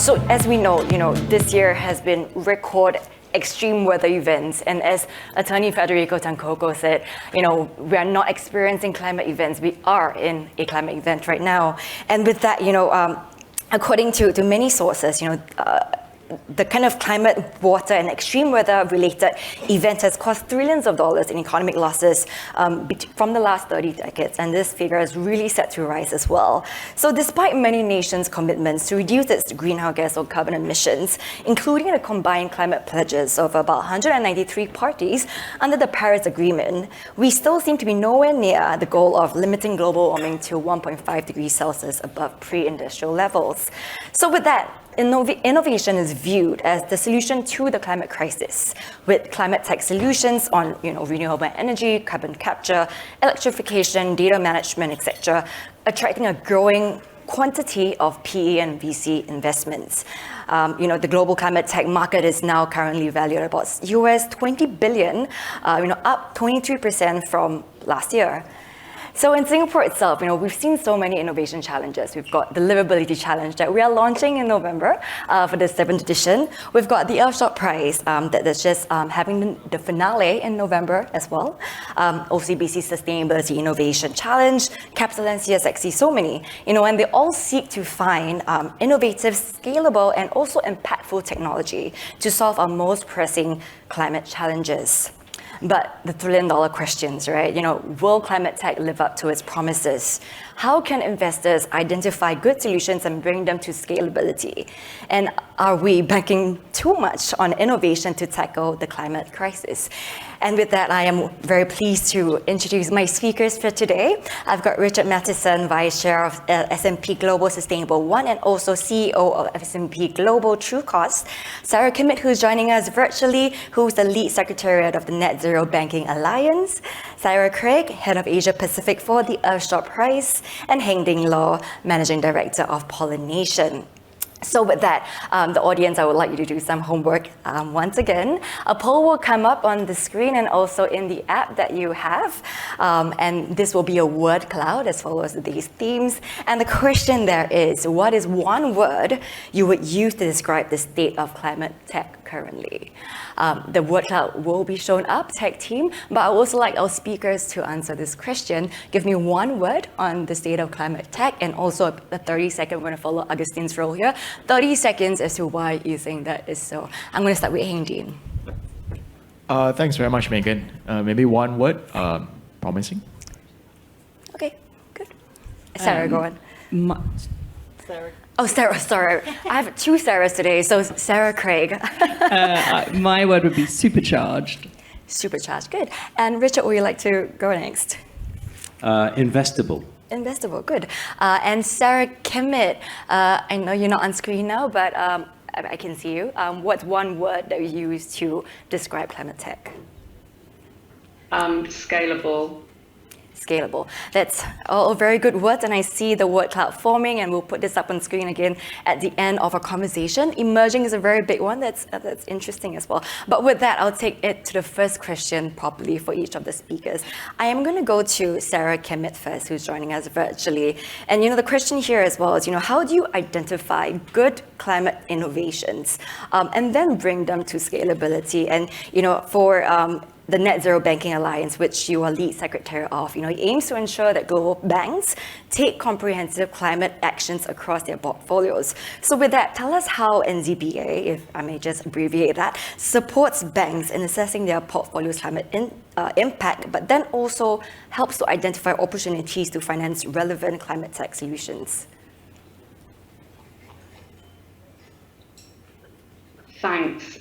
So as we know, this year has been record extreme weather events, and as Attorney Federico Tancoco said, we are not experiencing climate events, we are in a climate event right now. And with that, according to many sources, the kind of climate, water, and extreme weather-related event has cost trillions of dollars in economic losses from the last 30 decades, and this figure is really set to rise as well. So despite many nations' commitments to reduce its greenhouse gas or carbon emissions, including the combined climate pledges of about 193 parties under the Paris Agreement, we still seem to be nowhere near the goal of limiting global warming to 1.5 degrees Celsius above pre-industrial levels. So with that, innovation is viewed as the solution to the climate crisis, with climate tech solutions on renewable energy, carbon capture, electrification, data management, etc., attracting a growing quantity of PE and VC investments. The global climate tech market is now currently valued at about US $20 billion, up 23% from last year. So in Singapore itself, we've seen so many innovation challenges. We've got the Livability Challenge that we are launching in November for the 7th edition. We've got the Earthshot Prize that's just having the finale in November as well. OCBC Sustainability Innovation Challenge, Capital and CSXC, so many. And they all seek to find innovative, scalable, and also impactful technology to solve our most pressing climate challenges. But the trillion-dollar questions, right? Will climate tech live up to its promises? How can investors identify good solutions and bring them to scalability? And are we banking too much on innovation to tackle the climate crisis? And with that, I am very pleased to introduce my speakers for today. I've got Richard Matheson, Vice Chair of S&P Global Sustainable One and also CEO of S&P Global True Cost. Sarah Kimmett, who's joining us virtually, who's the lead secretariat of the Net Zero Banking Alliance. Sarah Craig, Head of Asia Pacific for the Earthshot Prize, and Heng Ding Law, Managing Director of Pollination. So with that, the audience, I would like you to do some homework once again. A poll will come up on the screen and also in the app that you have. And this will be a word cloud as follows these themes. And the question there is, what is one word you would use to describe the state of climate tech currently? The word cloud will be shown up, tech team, but I would also like our speakers to answer this question. Give me one word on the state of climate tech, and also a 30-second, we're going to follow Augustine's role here, 30 seconds as to why you think that is so. I'm going to start with Heng Ding. Thanks very much, Megan. Maybe one word, promising. Okay, good. Sarah, go on. Sarah. Oh, Sarah, sorry. I have two Sarahs today, so Sarah Craig. My word would be supercharged. Supercharged, good. And Richard, would you like to go next? Investable. Investable, good. And Sarah Kimmett, I know you're not on screen now, but I can see you. What's one word that you use to describe climate tech? Scalable. Scalable. That's all very good words, and I see the word cloud forming, and we'll put this up on screen again at the end of our conversation. Emerging is a very big one that's interesting as well. But with that, I'll take it to the first question properly for each of the speakers. I am going to go to Sarah Kimmett first, who's joining us virtually. And the question here as well is, how do you identify good climate innovations and then bring them to scalability? And for the Net Zero Banking Alliance, which you are lead secretary of, it aims to ensure that global banks take comprehensive climate actions across their portfolios. So with that, tell us how NZBA, if I may just abbreviate that, supports banks in assessing their portfolio's climate impact, but then also helps to identify opportunities to finance relevant climate tech solutions. Thanks.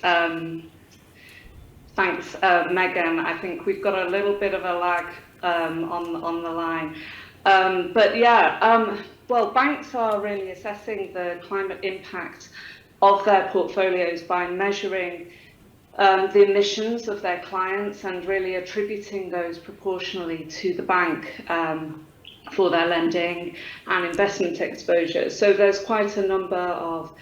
Thanks, Megan. I think we've got a little bit of a lag on the line. Well, banks are really assessing the climate impact of their portfolios by measuring the emissions of their clients and really attributing those proportionally to the bank for their lending and investment exposure. So there's quite a number of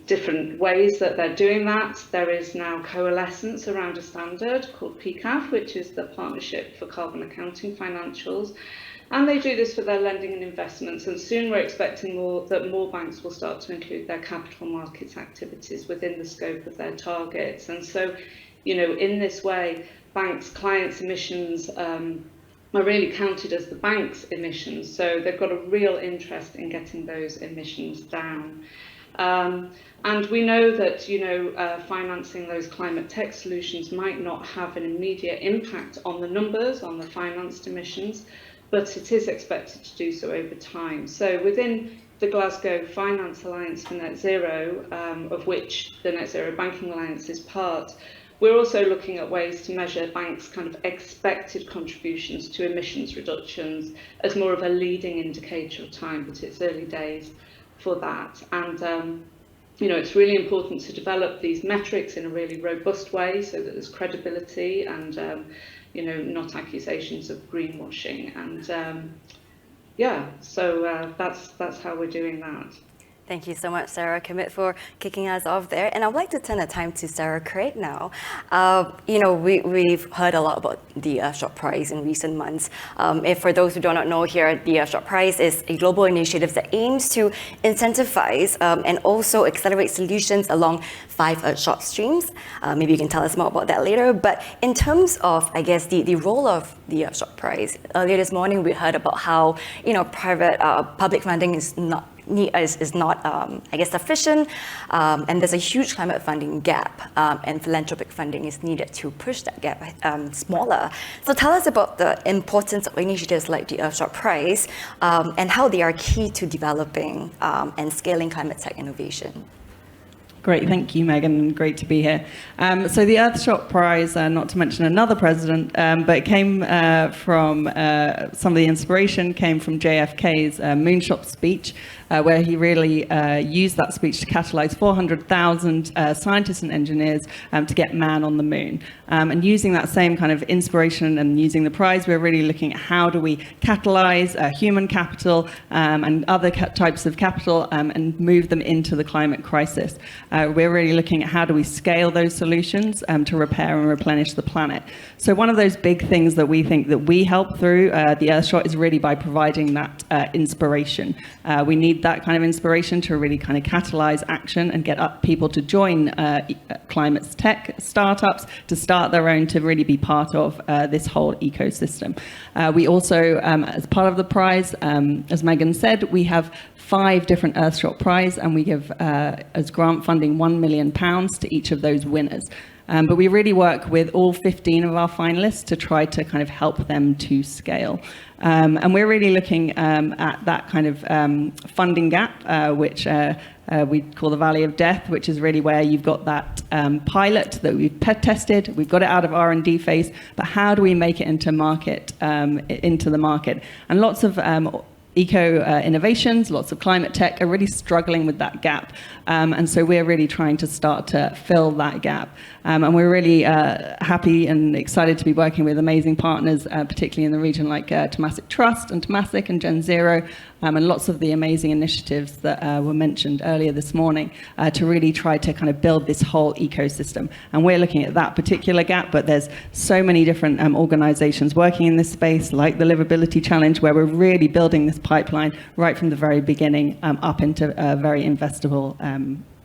different ways that they're doing that. There is now coalescence around a standard called PCAF, which is the Partnership for Carbon Accounting Financials. And they do this for their lending and investments. And soon we're expecting that more banks will start to include their capital markets activities within the scope of their targets. And so, in this way, banks' clients' emissions are really counted as the bank's emissions. So they've got a real interest in getting those emissions down. And we know that, financing those climate tech solutions might not have an immediate impact on the numbers, on the financed emissions, but it is expected to do so over time. So within the Glasgow Finance Alliance for Net Zero, of which the Net Zero Banking Alliance is part, we're also looking at ways to measure banks' kind of expected contributions to emissions reductions as more of a leading indicator of time, but it's early days for that. And it's really important to develop these metrics in a really robust way so that there's credibility and not accusations of greenwashing. And so that's how we're doing that. Thank you so much, Sarah Commit, for kicking us off there. And I'd like to turn the time to Sarah Craig now. We've heard a lot about the Earthshot Prize in recent months. If for those who do not know here, the Earthshot Prize is a global initiative that aims to incentivize and also accelerate solutions along 5 Earthshot streams. Maybe you can tell us more about that later. But in terms of, I guess, the role of the Earthshot Prize, earlier this morning we heard about how public funding is not sufficient, and there's a huge climate funding gap, and philanthropic funding is needed to push that gap smaller. So tell us about the importance of initiatives like the Earthshot Prize and how they are key to developing and scaling climate tech innovation. Great, thank you, Megan, and great to be here. So the Earthshot Prize, not to mention another president, but it came from some of the inspiration came from JFK's moonshot speech, where he really used that speech to catalyze 400,000 scientists and engineers to get man on the moon. And using that same kind of inspiration and using the prize, we're really looking at how do we catalyze human capital and other types of capital and move them into the climate crisis. We're really looking at how do we scale those solutions to repair and replenish the planet. So one of those big things that we think that we help through the Earthshot is really by providing that inspiration. We need that kind of inspiration to really kind of catalyze action and get people to join climate tech startups to start their own, to really be part of this whole ecosystem. We also, as part of the prize, as Megan said, we have 5 different Earthshot Prize, and we give as grant funding £1 million to each of those winners. But we really work with all 15 of our finalists to try to kind of help them to scale. And we're really looking at that kind of funding gap, which we call the Valley of Death, which is really where you've got that pilot that we've tested, we've got it out of R&D phase, but how do we make it into the market? And lots of eco-innovations, lots of climate tech are really struggling with that gap. And so we're really trying to start to fill that gap. And we're really happy and excited to be working with amazing partners, particularly in the region like Temasek Trust and Temasek and Gen Zero, and lots of the amazing initiatives that were mentioned earlier this morning to really try to kind of build this whole ecosystem. And we're looking at that particular gap, but there's so many different organizations working in this space, like the Livability Challenge, where we're really building this pipeline right from the very beginning up into very investable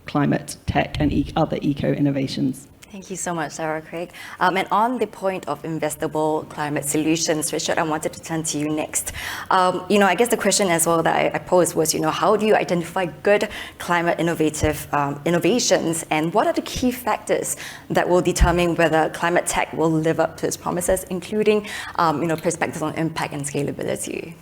climate tech and other eco-innovations. Thank you so much, Sarah Craig. And on the point of investable climate solutions, Richard, I wanted to turn to you next. I guess the question as well that I posed was, how do you identify good climate innovations, and what are the key factors that will determine whether climate tech will live up to its promises, including, perspectives on impact and scalability?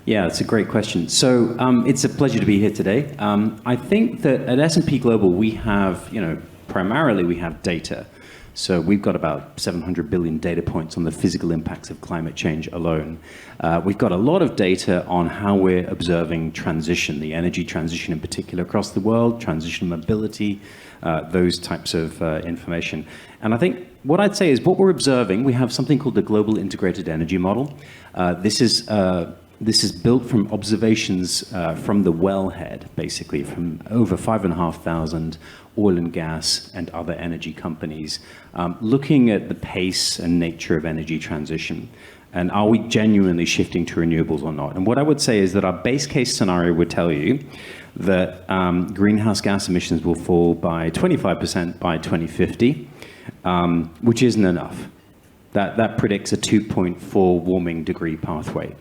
Yeah, it's a great question. So it's a pleasure to be here today. I think that at S&P Global, we have, primarily we have data. So we've got about 700 billion data points on the physical impacts of climate change alone. We've got a lot of data on how we're observing transition, the energy transition in particular across the world, transition mobility, those types of information. And I think what I'd say is what we're observing, we have something called the Global Integrated Energy Model. This is built from observations from the wellhead, basically, from over 5,500 oil and gas and other energy companies, looking at the pace and nature of energy transition. And are we genuinely shifting to renewables or not? And what I would say is that our base case scenario would tell you that greenhouse gas emissions will fall by 25% by 2050, which isn't enough. That predicts a 2.4 warming degree pathway.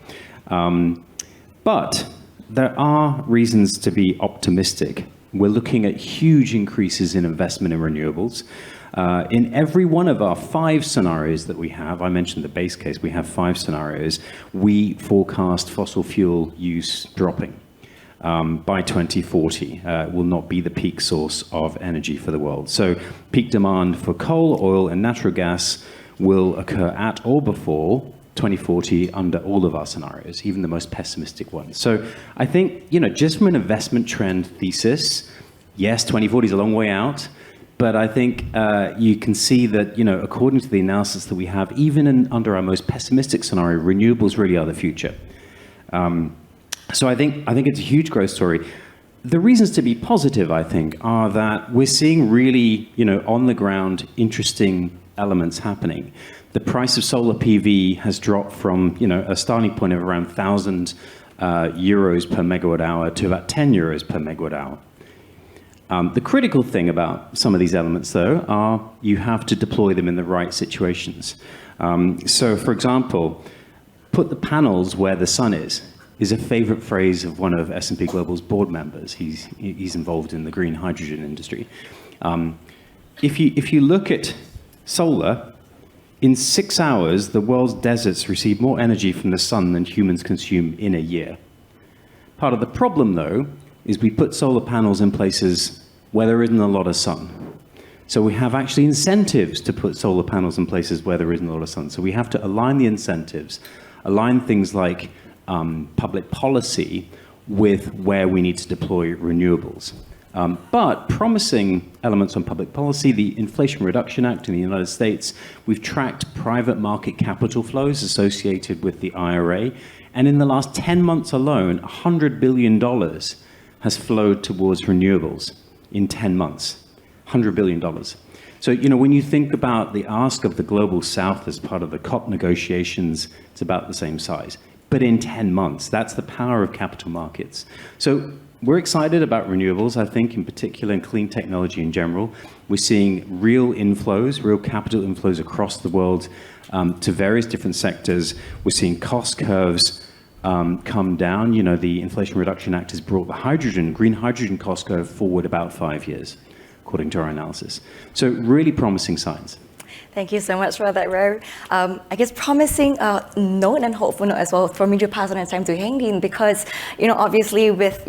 But there are reasons to be optimistic. We're looking at huge increases in investment in renewables. In every one of our 5 scenarios that we have, I mentioned the base case, we have 5 scenarios, we forecast fossil fuel use dropping. By 2040, will not be the peak source of energy for the world. So peak demand for coal, oil, and natural gas will occur at or before 2040 under all of our scenarios, even the most pessimistic ones. So I think, just from an investment trend thesis, yes, 2040 is a long way out, but I think you can see that, according to the analysis that we have, even under our most pessimistic scenario, renewables really are the future. So I think it's a huge growth story. The reasons to be positive, I think, are that we're seeing really, on the ground, interesting elements happening. The price of solar PV has dropped from, a starting point of around 1,000 euros per megawatt hour to about 10 euros per megawatt hour. The critical thing about some of these elements, though, are you have to deploy them in the right situations. So, for example, put the panels where the sun is a favorite phrase of one of S&P Global's board members. He's involved in the green hydrogen industry. If you look at solar, in 6 hours, the world's deserts receive more energy from the sun than humans consume in a year. Part of the problem, though, is we put solar panels in places where there isn't a lot of sun. So we have actually incentives to put solar panels in places where there isn't a lot of sun. So we have to align the incentives, align things like public policy with where we need to deploy renewables. But promising elements on public policy, the Inflation Reduction Act in the United States, we've tracked private market capital flows associated with the IRA. And in the last 10 months alone, $100 billion has flowed towards renewables in 10 months. $100 billion. So, when you think about the ask of the Global South as part of the COP negotiations, it's about the same size. But in 10 months, that's the power of capital markets. So we're excited about renewables, I think, in particular, and clean technology in general. We're seeing real inflows, real capital inflows across the world to various different sectors. We're seeing cost curves come down. The Inflation Reduction Act has brought the green hydrogen cost curve forward about 5 years, according to our analysis. So really promising signs. Thank you so much for that, Ray. I guess promising note and hopeful note as well for me to pass on the time to Heng Lin, because obviously with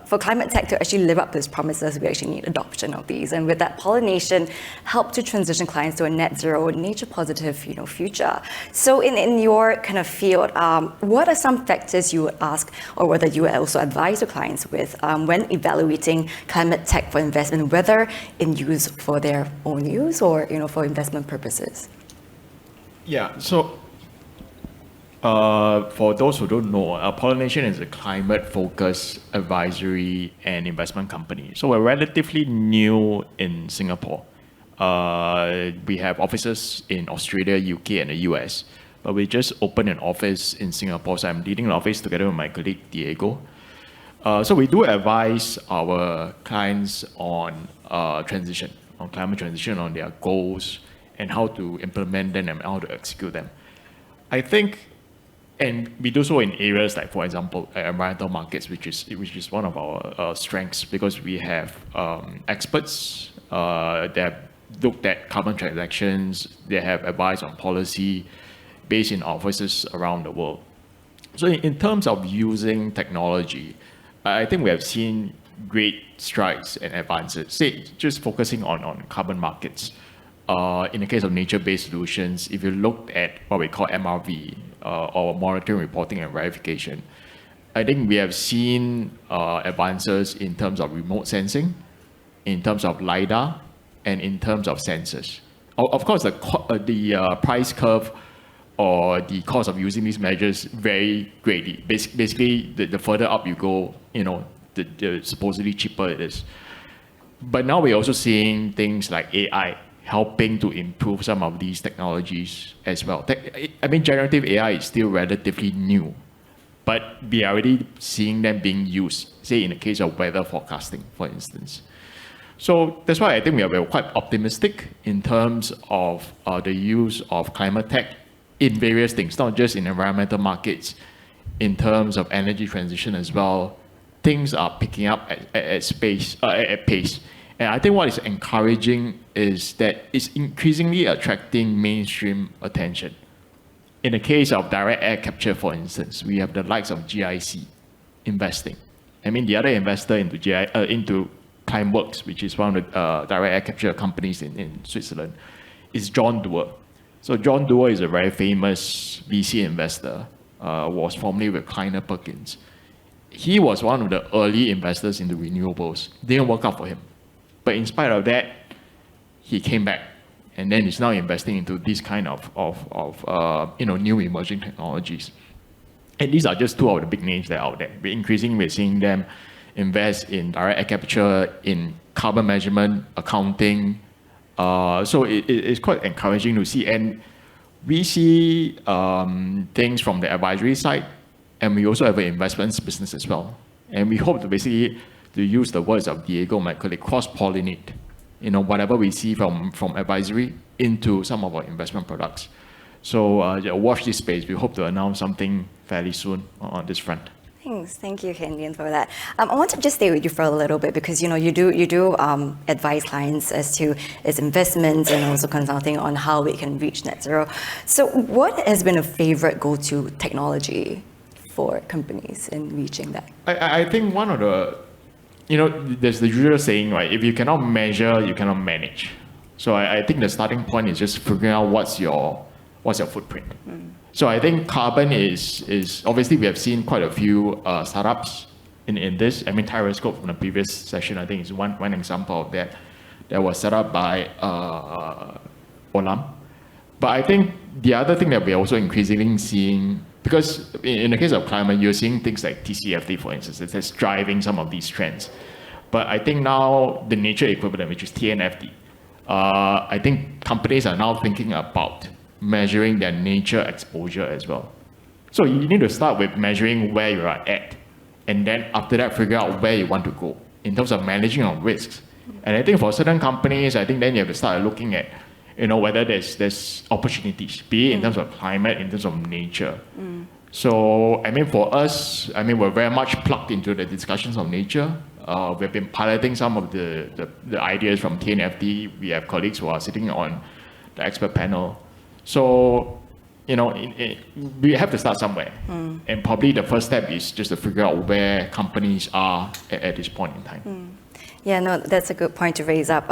for climate tech to actually live up to its promises, we actually need adoption of these, and with that pollination, help to transition clients to a net zero, nature positive future. So in your kind of field, what are some factors you would ask, or whether you would also advise your clients with when evaluating climate tech for investment, whether in use for their own use or for investment purposes? Yeah, so for those who don't know, Pollination is a climate-focused advisory and investment company. So we're relatively new in Singapore. We have offices in Australia, UK, and the US. But we just opened an office in Singapore, so I'm leading the office together with my colleague, Diego. So we do advise our clients on transition, on climate transition, on their goals, and how to implement them and how to execute them. I think, and we do so in areas like, for example, environmental markets, which is one of our strengths, because we have experts that have looked at carbon transactions, they have advice on policy based in offices around the world. So in terms of using technology, I think we have seen great strides and advances. Say, just focusing on carbon markets. In the case of nature-based solutions, if you looked at what we call MRV, or monitoring, reporting, and verification, I think we have seen advances in terms of remote sensing, in terms of LiDAR, and in terms of sensors. Of course, the price curve or the cost of using these measures vary greatly. Basically, the further up you go, the supposedly cheaper it is. But now we're also seeing things like AI helping to improve some of these technologies as well. I mean, generative AI is still relatively new, but we are already seeing them being used, say in the case of weather forecasting, for instance. So that's why I think we are quite optimistic in terms of the use of climate tech in various things, not just in environmental markets, in terms of energy transition as well. Things are picking up at pace. And I think what is encouraging is that it's increasingly attracting mainstream attention. In the case of direct air capture, for instance, we have the likes of GIC investing. I mean, the other investor into Climeworks, which is one of the direct air capture companies in Switzerland, is John Doerr. So John Doerr is a very famous VC investor, was formerly with Kleiner Perkins. He was one of the early investors into renewables. Didn't work out for him. But in spite of that, he came back, and then he's now investing into this kind of new emerging technologies. And these are just two of the big names that are out there. We're seeing them invest in direct air capture, in carbon measurement, accounting. So it's quite encouraging to see. And we see things from the advisory side, and we also have an investments business as well. And we hope to basically, to use the words of Diego, my colleague, cross-pollinate, whatever we see from advisory into some of our investment products. So watch this space. We hope to announce something fairly soon on this front. Thanks. Thank you, Hendian, for that. I want to just stay with you for a little bit because you do advise clients as to its investments and also consulting on how we can reach net zero. So, what has been a favorite go-to technology for companies in reaching that? I think one of the, there's the usual saying, right? If you cannot measure, you cannot manage. So I think the starting point is just figuring out what's your footprint. So I think carbon is obviously we have seen quite a few startups in this. I mean, Tyroscope from the previous session, I think is one example of that was set up by Olam. But I think the other thing that we're also increasingly seeing, because in the case of climate, you're seeing things like TCFD, for instance, that's driving some of these trends. But I think now the nature equivalent, which is TNFD, I think companies are now thinking about measuring their nature exposure as well. So you need to start with measuring where you are at, and then after that figure out where you want to go in terms of managing of risks. And I think for certain companies, I think then you have to start looking at whether there's opportunities, be it in terms of climate, in terms of nature. So I mean for us, we're very much plugged into the discussions of nature. We've been piloting some of the ideas from TNFD. We have colleagues who are sitting on the expert panel. So, we have to start somewhere. And probably the first step is just to figure out where companies are at this point in time. Yeah, no, that's a good point to raise up,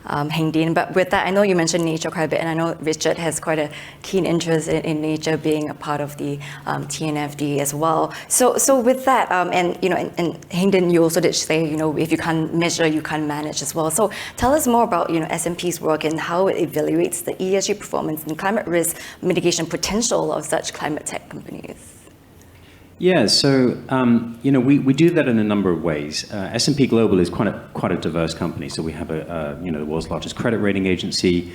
Heng Dien. But with that, I know you mentioned nature quite a bit, and I know Richard has quite a keen interest in nature being a part of the TNFD as well. So with that, and Heng Dien, you also did say, if you can't measure, you can't manage as well. So tell us more about S&P's work and how it evaluates the ESG performance and climate risk mitigation potential of such climate tech companies. Yeah, so we do that in a number of ways. S&P Global is quite a diverse company. So we have the world's largest credit rating agency.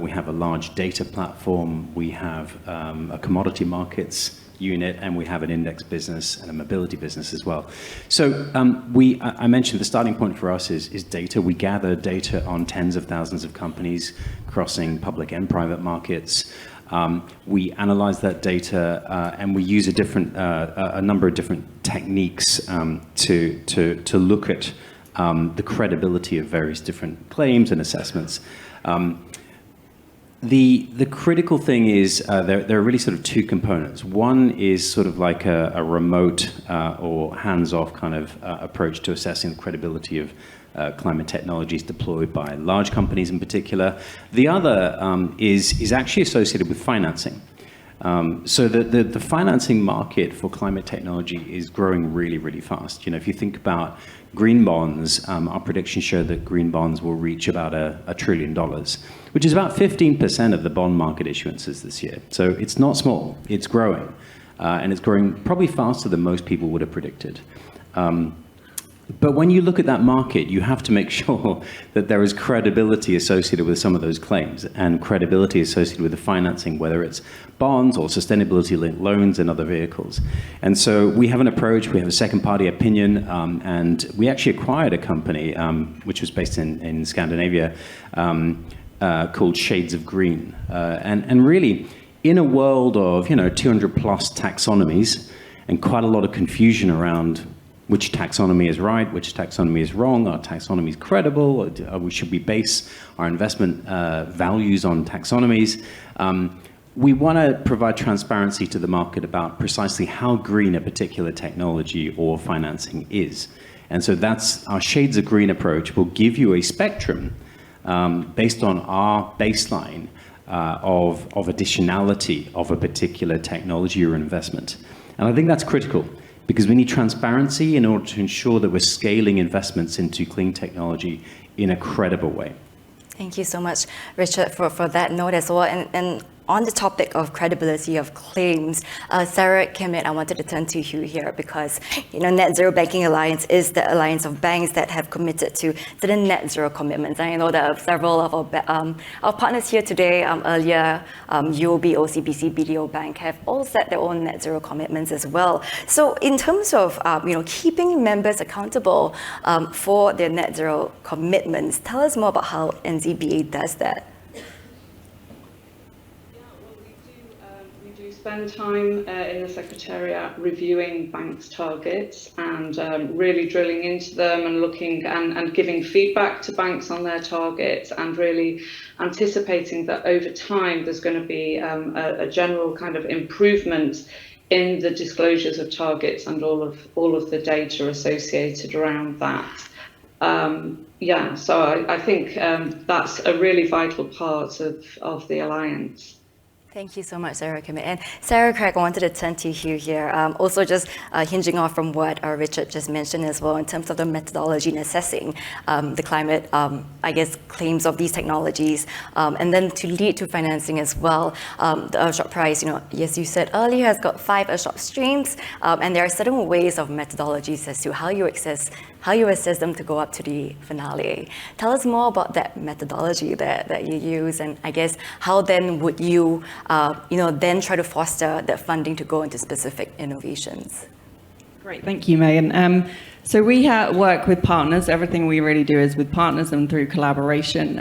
We have a large data platform. We have a commodity markets unit, and we have an index business and a mobility business as well. So I mentioned the starting point for us is data. We gather data on tens of thousands of companies crossing public and private markets. We analyze that data and we use a number of different techniques to look at the credibility of various different claims and assessments. The critical thing is there are really sort of two components. One is sort of like a remote or hands-off kind of approach to assessing the credibility of climate technologies deployed by large companies in particular. The other is actually associated with financing. So the financing market for climate technology is growing really, really fast. If you think about green bonds, our predictions show that green bonds will reach about $1 trillion, which is about 15% of the bond market issuances this year. So it's not small, it's growing. And it's growing probably faster than most people would have predicted. But when you look at that market, you have to make sure that there is credibility associated with some of those claims and credibility associated with the financing, whether it's bonds or sustainability-linked loans and other vehicles. And so we have an approach, we have a second-party opinion, and we actually acquired a company which was based in Scandinavia called Shades of Green. And really, in a world of 200 plus taxonomies and quite a lot of confusion around which taxonomy is right, which taxonomy is wrong, are taxonomies credible, or should we base our investment values on taxonomies? We want to provide transparency to the market about precisely how green a particular technology or financing is. And so that's our Shades of Green approach will give you a spectrum based on our baseline of additionality of a particular technology or investment. And I think that's critical, because we need transparency in order to ensure that we're scaling investments into clean technology in a credible way. Thank you so much, Richard, for that note as well. And on the topic of credibility of claims, Sarah Kimmett, I wanted to turn to you here because Net Zero Banking Alliance is the alliance of banks that have committed to certain net zero commitments. And I know that several of our partners here today, earlier, UOB, OCBC, BDO Bank, have all set their own net zero commitments as well. So in terms of keeping members accountable for their net zero commitments, tell us more about how NZBA does that. Spend time in the Secretariat reviewing banks' targets and really drilling into them and looking and giving feedback to banks on their targets and really anticipating that over time there's going to be a general kind of improvement in the disclosures of targets and all of the data associated around that. So I think that's a really vital part of the Alliance. Thank you so much, Sarah Kimmett. And Sarah Craig, I wanted to turn to you here. Also just hinging off from what Richard just mentioned as well in terms of the methodology in assessing the climate, claims of these technologies, and then to lead to financing as well. The Earthshot Prize, as you said earlier, has got 5 Earthshot streams, and there are certain ways of methodologies as to how you assess them to go up to the finale. Tell us more about that methodology that you use, and I guess how then would you then try to foster that funding to go into specific innovations? Great, thank you, Megan. So we work with partners. Everything we really do is with partners and through collaboration.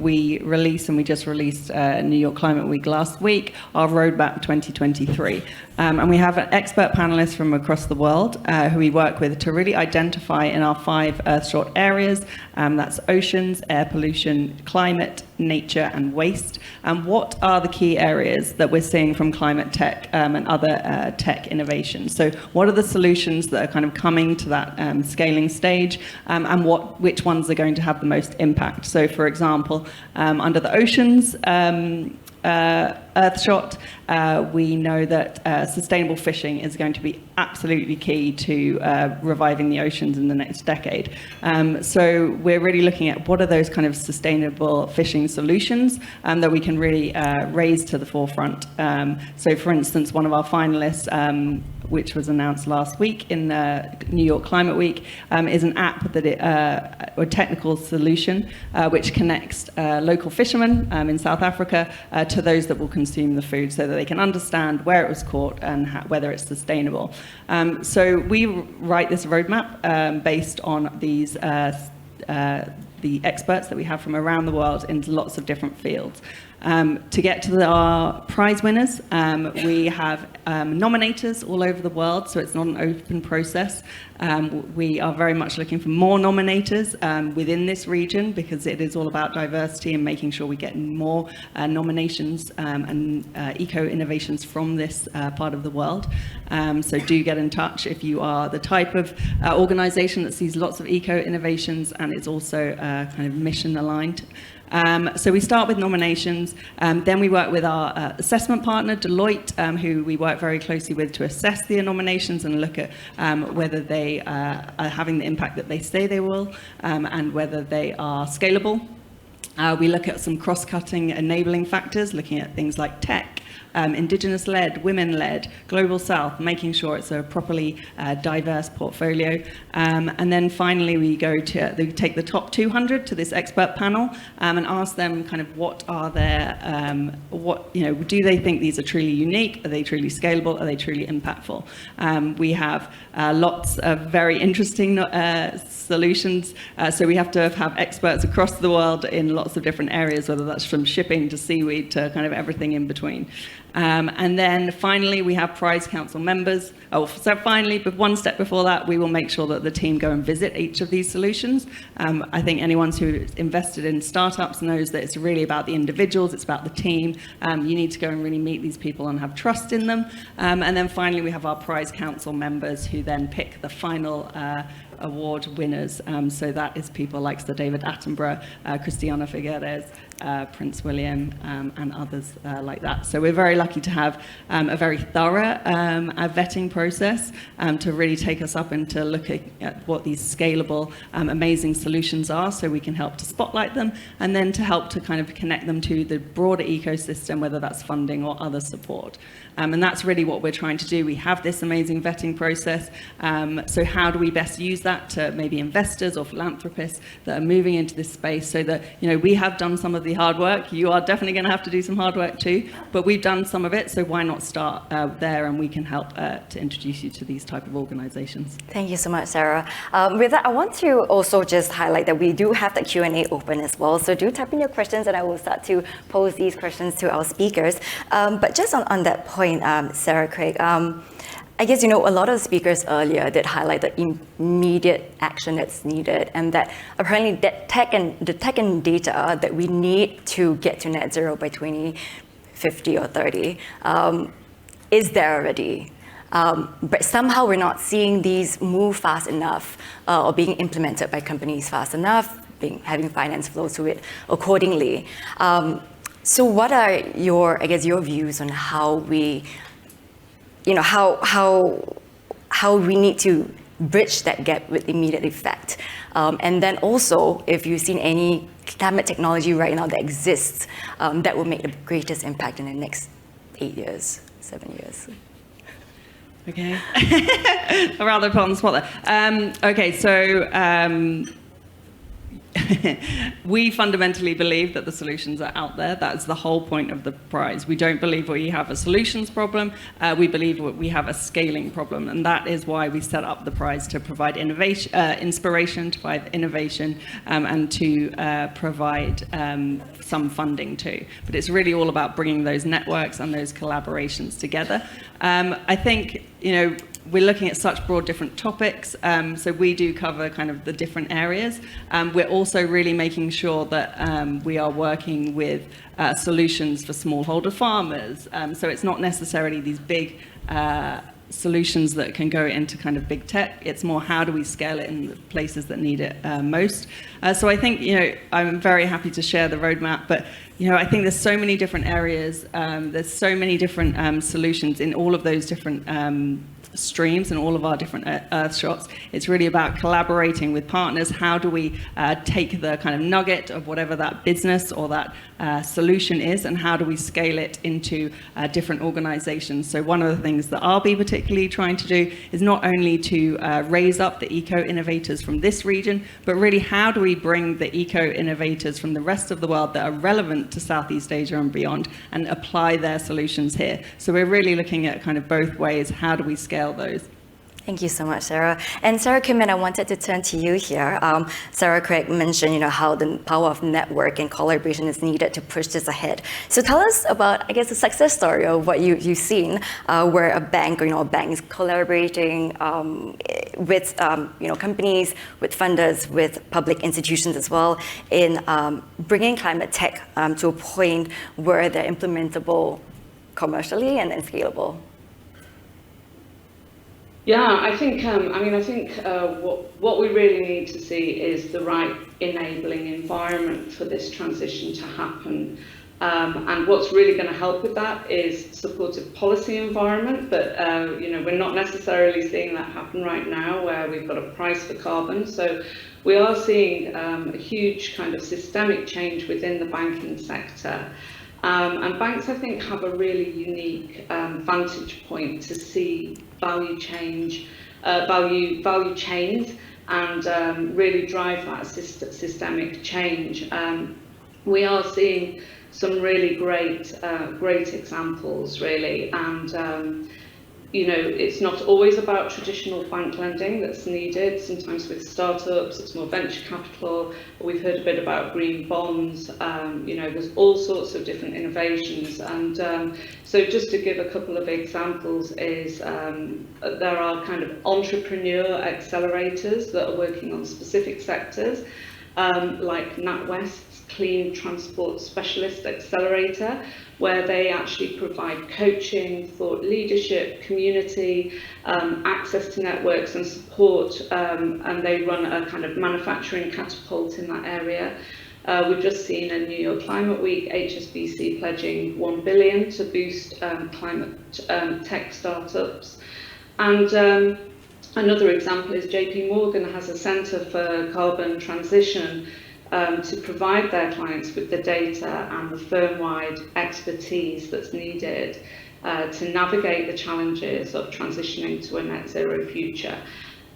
We just released New York Climate Week last week, our roadmap 2023. And we have expert panelists from across the world who we work with to really identify in our 5 Earthshot areas, that's oceans, air pollution, climate, nature and waste, and what are the key areas that we're seeing from climate tech and other tech innovations. So what are the solutions that are kind of coming to that scaling stage, and which ones are going to have the most impact. So for example, under the oceans, Earthshot, we know that sustainable fishing is going to be absolutely key to reviving the oceans in the next decade. So we're really looking at what are those kind of sustainable fishing solutions that we can really raise to the forefront. So for instance, one of our finalists, which was announced last week in New York Climate Week, is an app that or technical solution which connects local fishermen in South Africa to those that will consume the food, so that they can understand where it was caught and whether it's sustainable. So we write this roadmap based on these the experts that we have from around the world in lots of different fields. To get to our prize winners, we have nominators all over the world, so it's not an open process. We are very much looking for more nominators within this region, because it is all about diversity and making sure we get more nominations and eco-innovations from this part of the world. So do get in touch if you are the type of organization that sees lots of eco-innovations and is also kind of mission aligned. So we start with nominations, then we work with our assessment partner, Deloitte, who we work very closely with to assess the nominations and look at whether they are having the impact that they say they will, and whether they are scalable. We look at some cross-cutting enabling factors, looking at things like tech, Indigenous-led, women-led, Global South, making sure it's a properly diverse portfolio. And then finally, we take the top 200 to this expert panel and ask them kind of what are their, do they think these are truly unique? Are they truly scalable? Are they truly impactful? We have lots of very interesting solutions. So we have to have experts across the world in lots of different areas, whether that's from shipping to seaweed to kind of everything in between. And then finally, we have prize council members. So finally, but one step before that, we will make sure that the team go and visit each of these solutions. I think anyone who's invested in startups knows that it's really about the individuals, it's about the team. You need to go and really meet these people and have trust in them. And then finally, we have our prize council members who then pick the final award winners. So that is people like Sir David Attenborough, Christiana Figueres, Prince William, and others like that. So we're very lucky to have a very thorough vetting process to really take us up into looking at what these scalable, amazing solutions are, so we can help to spotlight them, and then to help to kind of connect them to the broader ecosystem, whether that's funding or other support. And that's really what we're trying to do. We have this amazing vetting process. So how do we best use that to maybe investors or philanthropists that are moving into this space, so that, we have done some of the hard work. You are definitely going to have to do some hard work too, but we've done some of it. So why not start there, and we can help to introduce you to these type of organizations. Thank you so much, Sarah. With that, I want to also just highlight that we do have the Q&A open as well. So do type in your questions, and I will start to pose these questions to our speakers. But just on that point, Sarah, Craig, I guess, a lot of the speakers earlier did highlight the immediate action that's needed, and that apparently the tech and data that we need to get to net zero by 2050 or 30 is there already. But somehow we're not seeing these move fast enough or being implemented by companies fast enough, having finance flow to it accordingly. So what are your views on how we, how we need to bridge that gap with immediate effect? And then also, if you've seen any climate technology right now that exists that will make the greatest impact in the next 8 years, 7 years. Okay, I'd rather put on the spot there. Okay, so we fundamentally believe that the solutions are out there. That's the whole point of the prize. We don't believe we have a solutions problem. We believe we have a scaling problem, and that is why we set up the prize, to provide innovation, inspiration, to provide innovation, and to provide some funding too. But it's really all about bringing those networks and those collaborations together. I think, we're looking at such broad different topics, so we do cover kind of the different areas. We're also really making sure that we are working with solutions for smallholder farmers. So it's not necessarily these big solutions that can go into kind of big tech. It's more, how do we scale it in the places that need it most? So I think, I'm very happy to share the roadmap, but I think there's so many different areas. There's so many different solutions in all of those different streams and all of our different Earth shots. It's really about collaborating with partners. How do we take the kind of nugget of whatever that business or that solution is, and how do we scale it into different organizations? So one of the things that I'll be particularly trying to do is not only to raise up the eco-innovators from this region, but really how do we bring the eco-innovators from the rest of the world that are relevant to Southeast Asia and beyond, and apply their solutions here. So we're really looking at kind of both ways. How do we scale those? Thank you so much, Sarah. And Sarah Kim, I wanted to turn to you here. Sarah Craig mentioned, how the power of network and collaboration is needed to push this ahead. So tell us about, I guess, a success story of what you've seen, where a bank or a bank is collaborating with companies, with funders, with public institutions as well, in bringing climate tech to a point where they're implementable commercially and then scalable. Yeah, I think what we really need to see is the right enabling environment for this transition to happen. And what's really going to help with that is supportive policy environment. But we're not necessarily seeing that happen right now, where we've got a price for carbon. So we are seeing a huge kind of systemic change within the banking sector. And banks, I think, have a really unique vantage point to see value chains, and really drive that systemic change. We are seeing some really great examples, really, and it's not always about traditional bank lending that's needed. Sometimes with startups, it's more venture capital. We've heard a bit about green bonds. There's all sorts of different innovations. And so just to give a couple of examples is there are kind of entrepreneur accelerators that are working on specific sectors, like NatWest's Clean Transport Specialist Accelerator, where they actually provide coaching, thought leadership, community, access to networks and support, and they run a kind of manufacturing catapult in that area. We've just seen in New York Climate Week, HSBC pledging $1 billion to boost climate tech startups. And another example is JP Morgan has a Centre for Carbon Transition to provide their clients with the data and the firm-wide expertise that's needed to navigate the challenges of transitioning to a net zero future.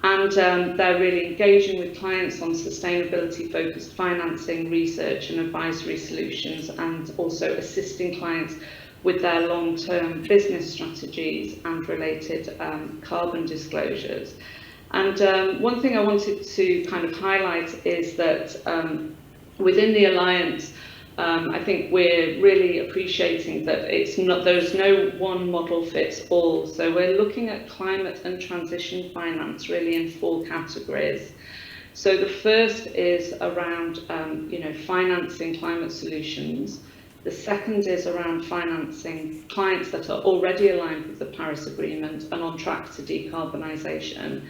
And they're really engaging with clients on sustainability-focused financing, research and advisory solutions, and also assisting clients with their long-term business strategies and related carbon disclosures. And one thing I wanted to kind of highlight is that within the Alliance, I think we're really appreciating that there's no one model fits all. So we're looking at climate and transition finance really in 4 categories. So the first is around financing climate solutions. The second is around financing clients that are already aligned with the Paris Agreement and on track to decarbonisation.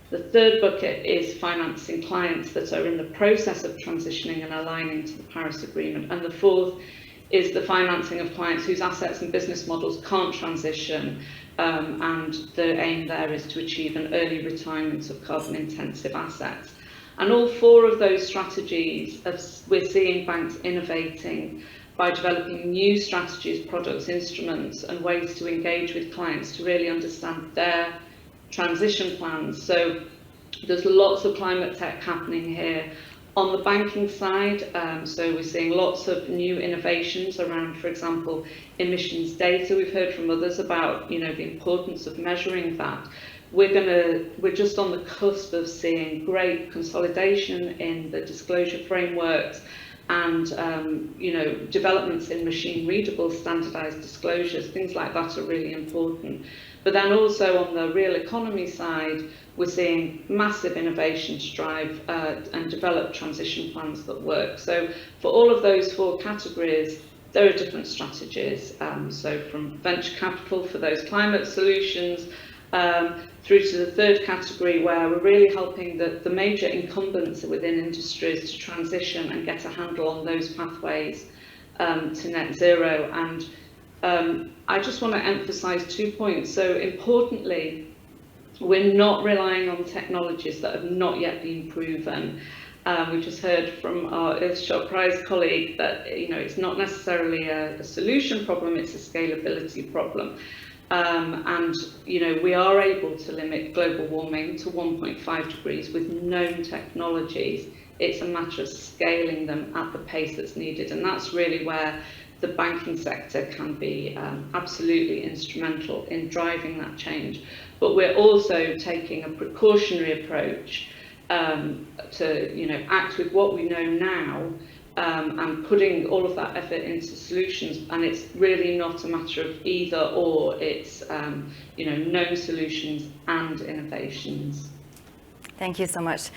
The third bucket is financing clients that are in the process of transitioning and aligning to the Paris Agreement. And the fourth is the financing of clients whose assets and business models can't transition. And the aim there is to achieve an early retirement of carbon-intensive assets. And all 4 of those strategies, we're seeing banks innovating by developing new strategies, products, instruments, and ways to engage with clients to really understand their transition plans. So there's lots of climate tech happening here. On the banking side, so we're seeing lots of new innovations around, for example, emissions data. We've heard from others about the importance of measuring that. We're just on the cusp of seeing great consolidation in the disclosure frameworks and developments in machine readable standardized disclosures. Things like that are really important. But then also on the real economy side, we're seeing massive innovation to drive and develop transition plans that work. So for all of those 4 categories, there are different strategies. So from venture capital for those climate solutions, through to the third category where we're really helping the major incumbents within industries to transition and get a handle on those pathways to net zero. And I just want to emphasize 2 points. So importantly, we're not relying on technologies that have not yet been proven. We just heard from our Earthshot Prize colleague that it's not necessarily a solution problem, it's a scalability problem. And we are able to limit global warming to 1.5 degrees with known technologies. It's a matter of scaling them at the pace that's needed, and that's really where the banking sector can be absolutely instrumental in driving that change. But we're also taking a precautionary approach to act with what we know now, and putting all of that effort into solutions. And it's really not a matter of either or, it's known solutions and innovations. Thank you so much,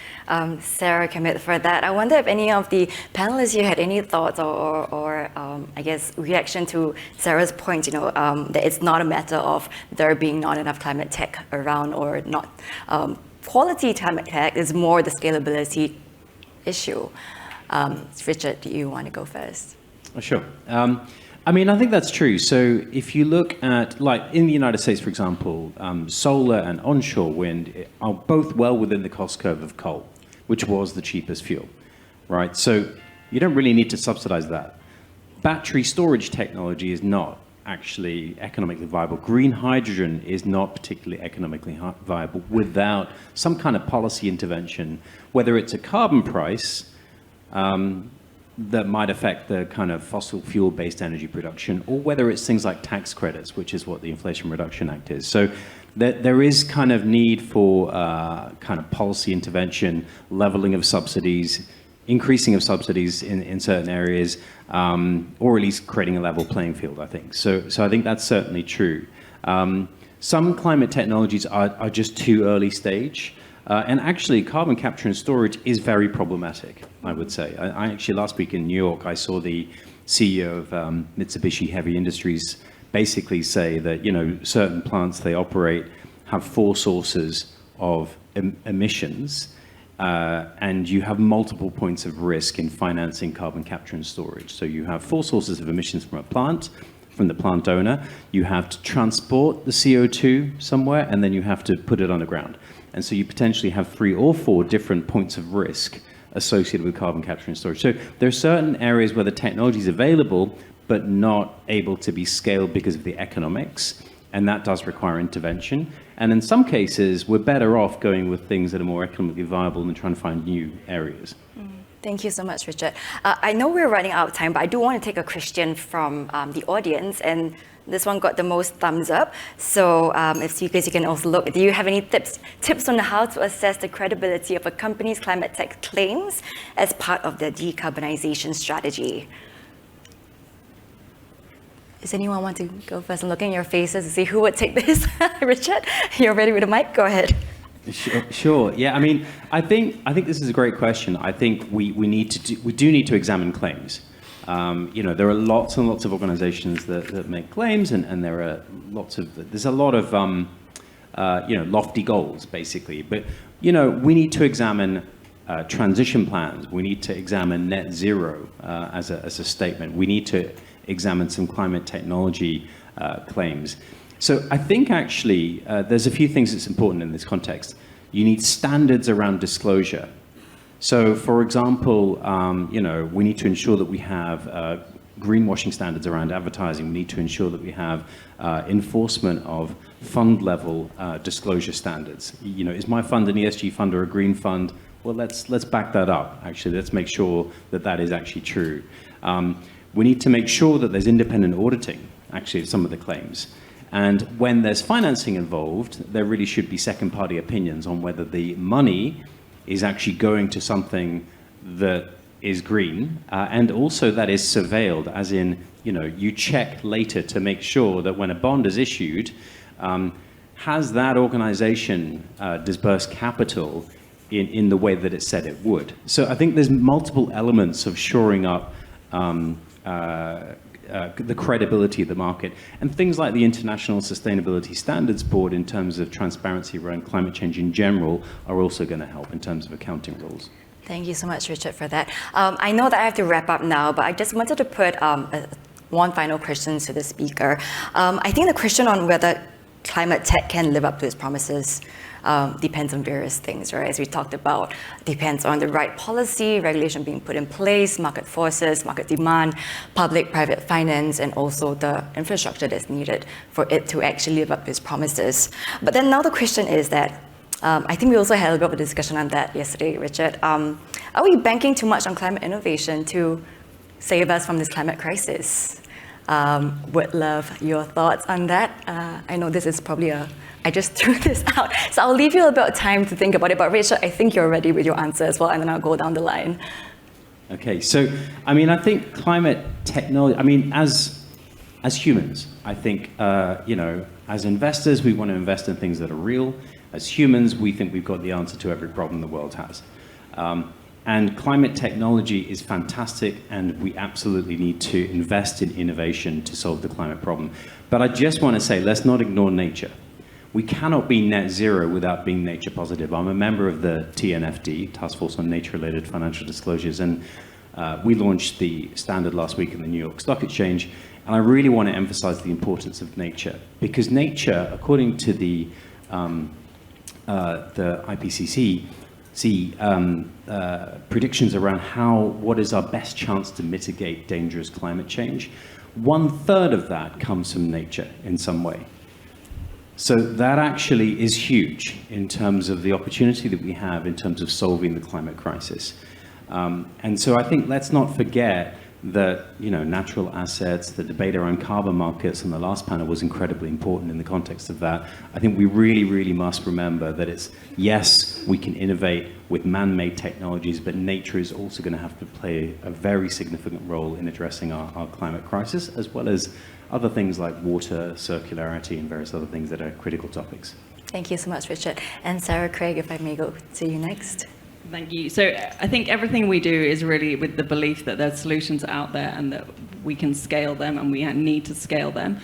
Sarah Kamit, for that. I wonder if any of the panelists here had any thoughts or I guess reaction to Sarah's point, that it's not a matter of there being not enough climate tech around or not quality climate tech, is more the scalability issue. Richard, do you want to go first? Sure. I think that's true. So if you look at, like in the United States, for example, solar and onshore wind are both well within the cost curve of coal, which was the cheapest fuel, right? So you don't really need to subsidize that. battery storage technology is not actually economically viable. Green hydrogen is not particularly economically viable without some kind of policy intervention, whether it's a carbon price that might affect the kind of fossil fuel-based energy production, or whether it's things like tax credits, which is what the Inflation Reduction Act is. So there is kind of need for kind of policy intervention, leveling of subsidies, increasing of subsidies in certain areas, or at least creating a level playing field, I think. So I think that's certainly true. Some climate technologies are just too early stage. And actually, carbon capture and storage is very problematic, I would say. I actually, last week in New York, I saw the CEO of Mitsubishi Heavy Industries basically say that, you know, certain plants they operate have 4 sources of emissions, and you have multiple points of risk in financing carbon capture and storage. So you have 4 sources of emissions from a plant, from the plant owner. You have to transport the CO2 somewhere, and then you have to put it underground. And so you potentially have 3 or 4 different points of risk associated with carbon capture and storage. So there are certain areas where the technology is available, but not able to be scaled because of the economics, and that does require intervention. And in some cases, we're better off going with things that are more economically viable than trying to find new areas. Thank you so much, Richard. I know we're running out of time, but I do want to take a question from the audience, and this one got the most thumbs up. So if you guys can also look, do you have any tips on how to assess the credibility of a company's climate tech claims as part of their decarbonization strategy? Does anyone want to go first and look in your faces to see who would take this? Richard, you're ready with the mic? Go ahead. Sure. Yeah. I mean, I think this is a great question. I think we do need to examine claims. You know, there are lots and lots of organizations that make claims, and there's a lot of you know, lofty goals basically. But you know, we need to examine transition plans. We need to examine net zero as a statement. We need to examine some climate technology claims. So I think actually there's a few things that's important in this context. You need standards around disclosure. So, for example, you know, we need to ensure that we have greenwashing standards around advertising. We need to ensure that we have enforcement of fund-level disclosure standards. You know, is my fund an ESG fund or a green fund? Well, let's back that up. Actually, let's make sure that that is actually true. We need to make sure that there's independent auditing, actually, of some of the claims. And when there's financing involved, there really should be second-party opinions on whether the money is actually going to something that is green, and also that is surveilled, as in, you know, you check later to make sure that when a bond is issued, has that organization disbursed capital in the way that it said it would. So I think there's multiple elements of shoring up the credibility of the market, and things like the International Sustainability Standards Board in terms of transparency around climate change in general are also going to help in terms of accounting rules. Thank you so much, Richard, for that. I know that I have to wrap up now, but I just wanted to put one final question to the speaker. I think the question on whether climate tech can live up to its promises depends on various things, right? As we talked about, depends on the right policy, regulation being put in place, market forces, market demand, public-private finance, and also the infrastructure that's needed for it to actually live up to its promises. But then now the question is that, I think we also had a bit of a discussion on that yesterday, Richard. Are we banking too much on climate innovation to save us from this climate crisis? Would love your thoughts on that. I know this is probably I just threw this out. So I'll leave you a bit of time to think about it. But Rachel, I think you're ready with your answer as well, and then I'll go down the line. Okay, so I mean, I think climate technology, I mean, as humans, I think, you know, as investors, we want to invest in things that are real. As humans, we think we've got the answer to every problem the world has. And climate technology is fantastic, and we absolutely need to invest in innovation to solve the climate problem. But I just want to say, let's not ignore nature. We cannot be net zero without being nature positive. I'm a member of the TNFD, Task Force on Nature-Related Financial Disclosures, and we launched the standard last week in the New York Stock Exchange, and I really want to emphasize the importance of nature, because nature, according to the IPCC, see predictions around what is our best chance to mitigate dangerous climate change, 1/3 of that comes from nature in some way. So that actually is huge in terms of the opportunity that we have in terms of solving the climate crisis. And so I think let's not forget that, you know, natural assets, the debate around carbon markets on the last panel was incredibly important in the context of that. I think we really, really must remember that it's, yes, we can innovate with man-made technologies, but nature is also going to have to play a very significant role in addressing our climate crisis, as well as other things like water, circularity, and various other things that are critical topics. Thank you so much, Richard. And Sarah Craig, if I may go to you next. Thank you. So I think everything we do is really with the belief that there's solutions out there and that we can scale them and we need to scale them.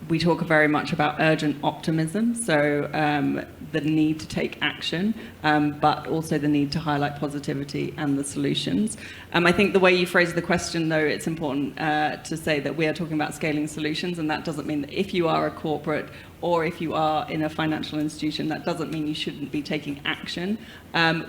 We talk very much about urgent optimism, so the need to take action, but also the need to highlight positivity and the solutions. I think the way you phrase the question, though, it's important to say that we are talking about scaling solutions, and that doesn't mean that if you are a corporate or if you are in a financial institution, that doesn't mean you shouldn't be taking action.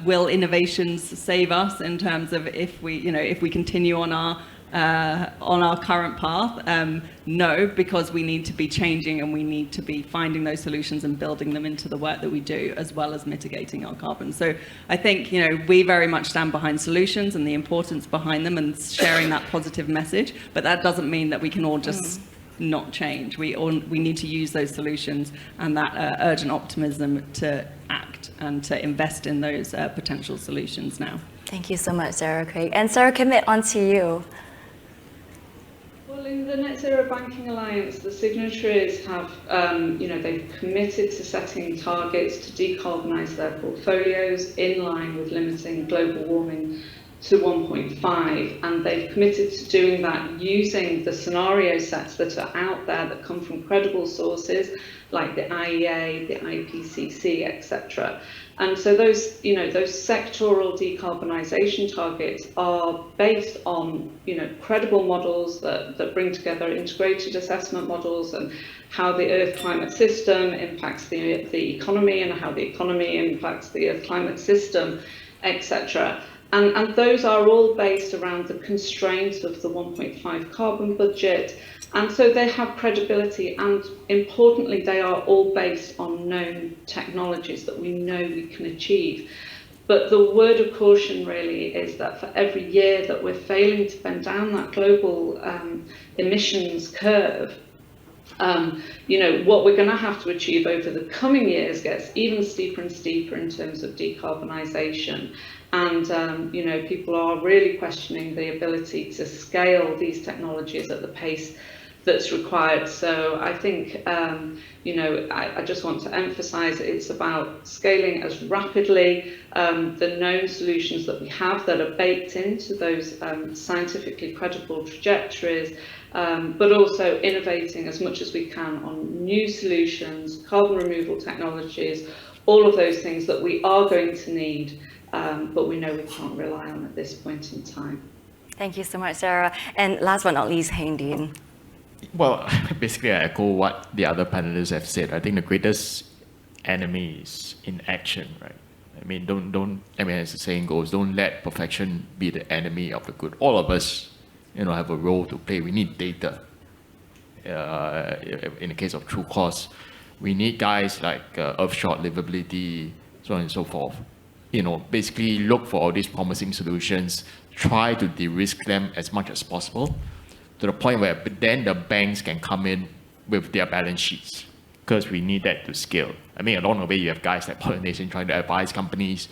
Will innovations save us in terms of if we continue on our current path? No, because we need to be changing and we need to be finding those solutions and building them into the work that we do, as well as mitigating our carbon. So I think, you know, we very much stand behind solutions and the importance behind them and sharing that positive message, but that doesn't mean that we can all just not change. We need to use those solutions and that urgent optimism to act and to invest in those potential solutions now. Thank you so much, Sarah Craig. And Sarah, commit on to you. Well, in the Net Zero Banking Alliance, the signatories have, they've committed to setting targets to decarbonise their portfolios in line with limiting global warming to 1.5, and they've committed to doing that using the scenario sets that are out there that come from credible sources like the IEA, the IPCC, etc. And so those sectoral decarbonisation targets are based on, credible models that bring together integrated assessment models and how the Earth climate system impacts the economy and how the economy impacts the Earth climate system, etc. And those are all based around the constraints of the 1.5 carbon budget. And so they have credibility, and importantly, they are all based on known technologies that we know we can achieve. But the word of caution really is that for every year that we're failing to bend down that global emissions curve, what we're going to have to achieve over the coming years gets even steeper and steeper in terms of decarbonisation. And, people are really questioning the ability to scale these technologies at the pace that's required. So I think, I just want to emphasise it's about scaling as rapidly the known solutions that we have that are baked into those scientifically credible trajectories, but also innovating as much as we can on new solutions, carbon removal technologies, all of those things that we are going to need, but we know we can't rely on at this point in time. Thank you so much, Sarah. And last but not least, Heng Dean. Well, basically, I echo what the other panelists have said. I think the greatest enemy is inaction, right? As the saying goes, don't let perfection be the enemy of the good. All of us, have a role to play. We need data. In the case of true cost, we need guys like Earthshot, livability, so on and so forth. Basically look for all these promising solutions, try to de-risk them as much as possible, to the point where then the banks can come in with their balance sheets, because we need that to scale. Along the way, you have guys like Pollination trying to advise companies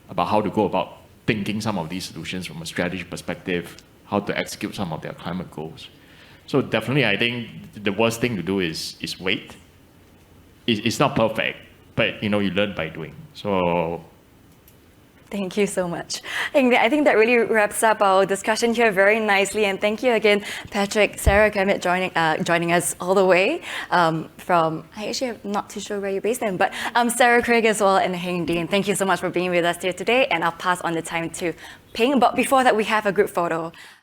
about how to go about thinking some of these solutions from a strategy perspective, how to execute some of their climate goals. So definitely, I think the worst thing to do is wait. It's not perfect, but you learn by doing. So. Thank you so much. I think that really wraps up our discussion here very nicely. And thank you again, Patrick, Sarah, Kermit, joining us all the way from, I actually am not too sure where you're based in, but Sarah Craig as well and Heng Dean. Thank you so much for being with us here today. And I'll pass on the time to Ping. But before that, we have a group photo.